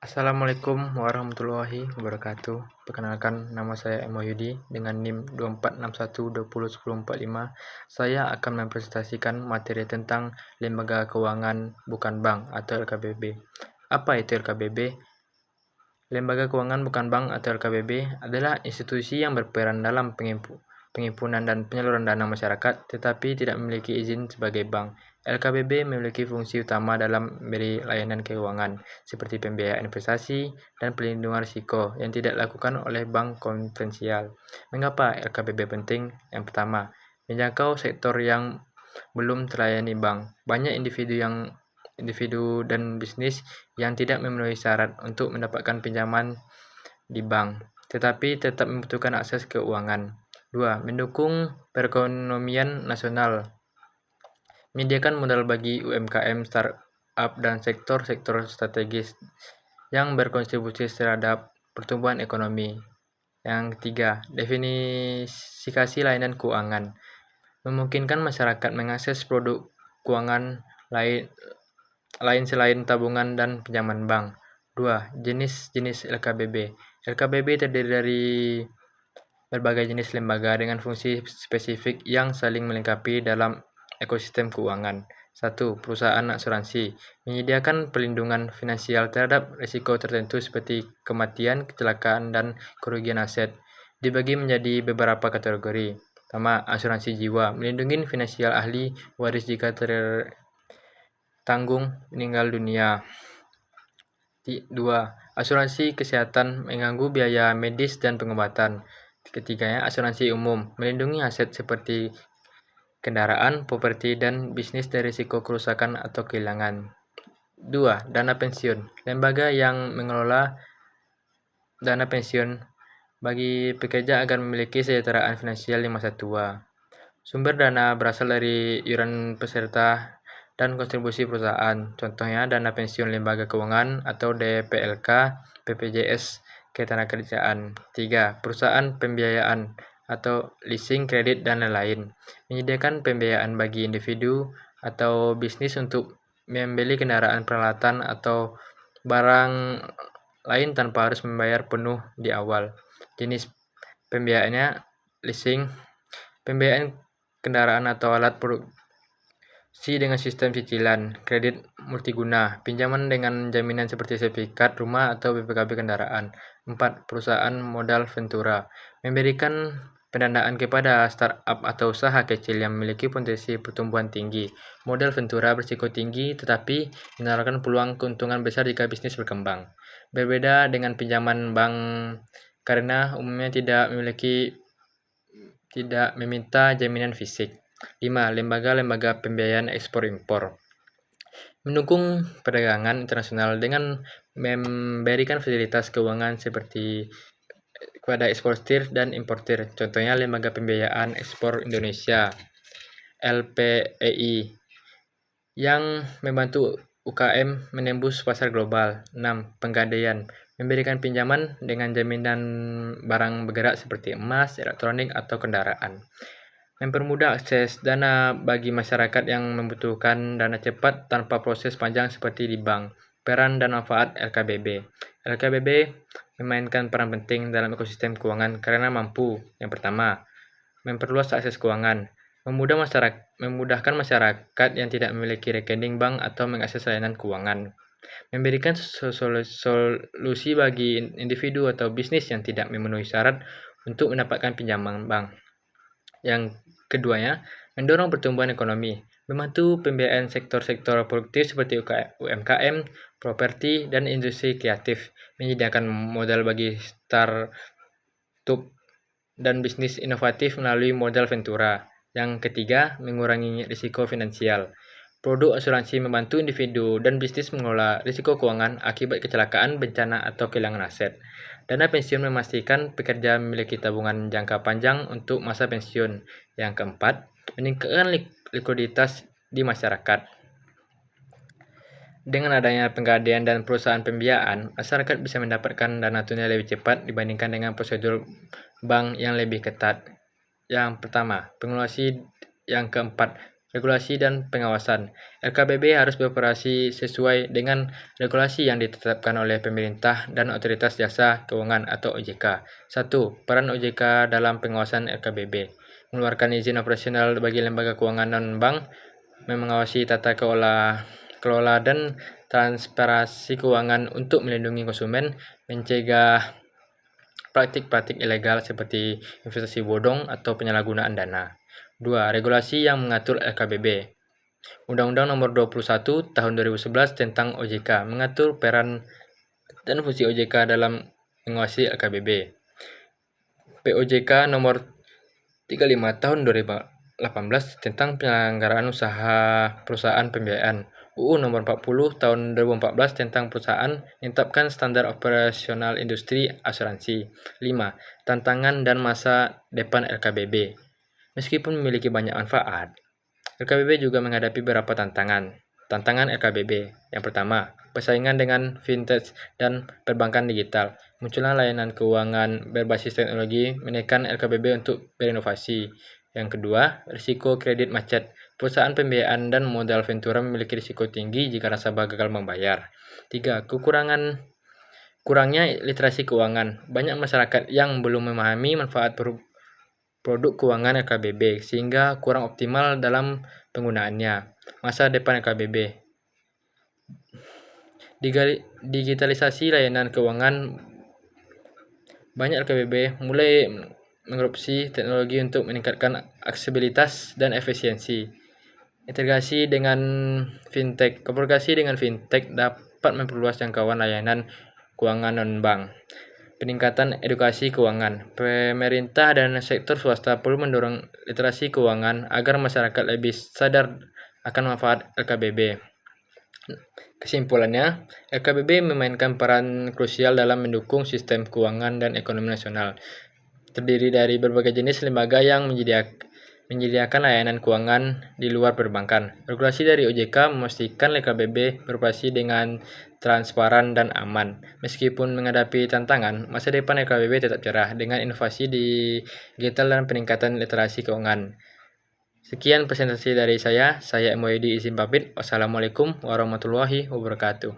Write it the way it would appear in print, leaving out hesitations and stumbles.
Assalamualaikum warahmatullahi wabarakatuh. Perkenalkan, nama saya Emo Yudi dengan NIM 2461201045. Saya akan mempresentasikan materi tentang Lembaga Keuangan Bukan Bank atau LKBB. Apa itu LKBB? Lembaga Keuangan Bukan Bank atau LKBB adalah institusi yang berperan dalam pengimpunan dan penyaluran dana masyarakat, tetapi tidak memiliki izin sebagai bank. LKBB memiliki fungsi utama dalam memberi layanan keuangan, seperti pembiayaan investasi dan pelindungan risiko yang tidak dilakukan oleh bank konvensional. Mengapa LKBB penting? Yang pertama, menjangkau sektor yang belum terlayani bank. Banyak individu dan bisnis yang tidak memenuhi syarat untuk mendapatkan pinjaman di bank, tetapi tetap membutuhkan akses keuangan. 2. Mendukung perekonomian nasional. Menyediakan modal bagi UMKM, startup, dan sektor-sektor strategis yang berkontribusi terhadap pertumbuhan ekonomi. Yang ketiga, diversifikasi layanan keuangan. Memungkinkan masyarakat mengakses produk keuangan lain selain tabungan dan pinjaman bank. 2. Jenis-jenis LKBB. LKBB terdiri dari berbagai jenis lembaga dengan fungsi spesifik yang saling melengkapi dalam ekosistem keuangan. 1. Perusahaan asuransi. Menyediakan perlindungan finansial terhadap risiko tertentu seperti kematian, kecelakaan, dan kerugian aset. Dibagi menjadi beberapa kategori. Pertama, asuransi jiwa. Melindungi finansial ahli waris jika tanggung meninggal dunia. 2. Asuransi kesehatan mengganggu biaya medis dan pengobatan. Ketiganya, asuransi umum melindungi aset seperti kendaraan, properti, dan bisnis dari risiko kerusakan atau kehilangan. 2. Dana pensiun. Lembaga yang mengelola dana pensiun bagi pekerja agar memiliki kesejahteraan finansial di masa tua. Sumber dana berasal dari iuran peserta dan kontribusi perusahaan. Contohnya dana pensiun lembaga keuangan atau DPLK, BPJS Ketenagakerjaan. 3. Perusahaan pembiayaan atau leasing, kredit, dan lain-lain. Menyediakan pembiayaan bagi individu atau bisnis untuk membeli kendaraan, peralatan, atau barang lain tanpa harus membayar penuh di awal. Jenis pembiayaannya leasing, pembiayaan kendaraan atau alat produksi dengan sistem cicilan. Kredit multiguna, pinjaman dengan jaminan seperti sertifikat rumah atau BPKB kendaraan. 4. Perusahaan modal ventura, memberikan pendanaan kepada startup atau usaha kecil yang memiliki potensi pertumbuhan tinggi. Modal ventura berisiko tinggi tetapi menawarkan peluang keuntungan besar jika bisnis berkembang. Berbeda dengan pinjaman bank karena umumnya tidak meminta jaminan fisik. 5. Lembaga-lembaga pembiayaan ekspor-impor, mendukung perdagangan internasional dengan memberikan fasilitas keuangan seperti kepada eksportir dan importir. Contohnya lembaga pembiayaan ekspor Indonesia, LPEI, yang membantu UKM menembus pasar global. 6. Penggadaian, memberikan pinjaman dengan jaminan barang bergerak seperti emas, elektronik, atau kendaraan. Mempermudah akses dana bagi masyarakat yang membutuhkan dana cepat tanpa proses panjang seperti di bank. Peran dan manfaat LKBB. LKBB memainkan peran penting dalam ekosistem keuangan karena mampu, yang pertama, memperluas akses keuangan, memudahkan masyarakat yang tidak memiliki rekening bank atau mengakses layanan keuangan, memberikan solusi bagi individu atau bisnis yang tidak memenuhi syarat untuk mendapatkan pinjaman bank. Yang keduanya, mendorong pertumbuhan ekonomi, membantu pembiayaan sektor-sektor produktif seperti UMKM, properti, dan industri kreatif, menyediakan modal bagi startup dan bisnis inovatif melalui modal ventura. Yang ketiga, mengurangi risiko finansial. Produk asuransi membantu individu dan bisnis mengelola risiko keuangan akibat kecelakaan, bencana, atau kehilangan aset. Dana pensiun memastikan pekerja memiliki tabungan jangka panjang untuk masa pensiun. Yang keempat, meningkatkan likuiditas di masyarakat. Dengan adanya penggadaian dan perusahaan pembiayaan, masyarakat bisa mendapatkan dana tunai lebih cepat dibandingkan dengan prosedur bank yang lebih ketat. Yang pertama, pengeluasan. Yang keempat, Regulasi dan pengawasan. LKBB harus beroperasi sesuai dengan regulasi yang ditetapkan oleh pemerintah dan Otoritas Jasa Keuangan atau OJK. 1. Peran OJK dalam pengawasan LKBB. Mengeluarkan izin operasional bagi lembaga keuangan non-bank, mengawasi tata kelola dan transparansi keuangan untuk melindungi konsumen, mencegah praktik-praktik ilegal seperti investasi bodong atau penyalahgunaan dana. 2. Regulasi yang mengatur LKBB. Undang-Undang Nomor 21 Tahun 2011 tentang OJK mengatur peran dan fungsi OJK dalam mengawasi LKBB. POJK Nomor 35 Tahun 2018 tentang penyelenggaraan usaha perusahaan pembiayaan. UU Nomor 40 Tahun 2014 tentang perusahaan menetapkan standar operasional industri asuransi. 5. Tantangan dan masa depan LKBB. Meskipun memiliki banyak manfaat, LKBB juga menghadapi beberapa tantangan. Tantangan LKBB. Yang pertama, persaingan dengan fintech dan perbankan digital. Munculnya layanan keuangan berbasis teknologi menekan LKBB untuk berinovasi. Yang kedua, risiko kredit macet. Perusahaan pembiayaan dan modal ventura memiliki risiko tinggi jika nasabah gagal membayar. 3. Kurangnya literasi keuangan. Banyak masyarakat yang belum memahami manfaat produk keuangan LKBB sehingga kurang optimal dalam penggunaannya. Masa depan LKBB. Digitalisasi layanan keuangan. Banyak LKBB mulai mengadopsi teknologi untuk meningkatkan aksesibilitas dan efisiensi. Integrasi dengan fintech. Kolaborasi dengan fintech dapat memperluas jangkauan layanan keuangan non-bank. Peningkatan edukasi keuangan. Pemerintah dan sektor swasta perlu mendorong literasi keuangan agar masyarakat lebih sadar akan manfaat LKBB. Kesimpulannya, LKBB memainkan peran krusial dalam mendukung sistem keuangan dan ekonomi nasional. Terdiri dari berbagai jenis lembaga yang menyediakan layanan keuangan di luar perbankan. Regulasi dari OJK memastikan LKBB beroperasi dengan transparan dan aman. Meskipun menghadapi tantangan, masa depan LKBB tetap cerah dengan inovasi digital dan peningkatan literasi keuangan. Sekian presentasi dari saya Muhammad izin pamit. Wassalamualaikum warahmatullahi wabarakatuh.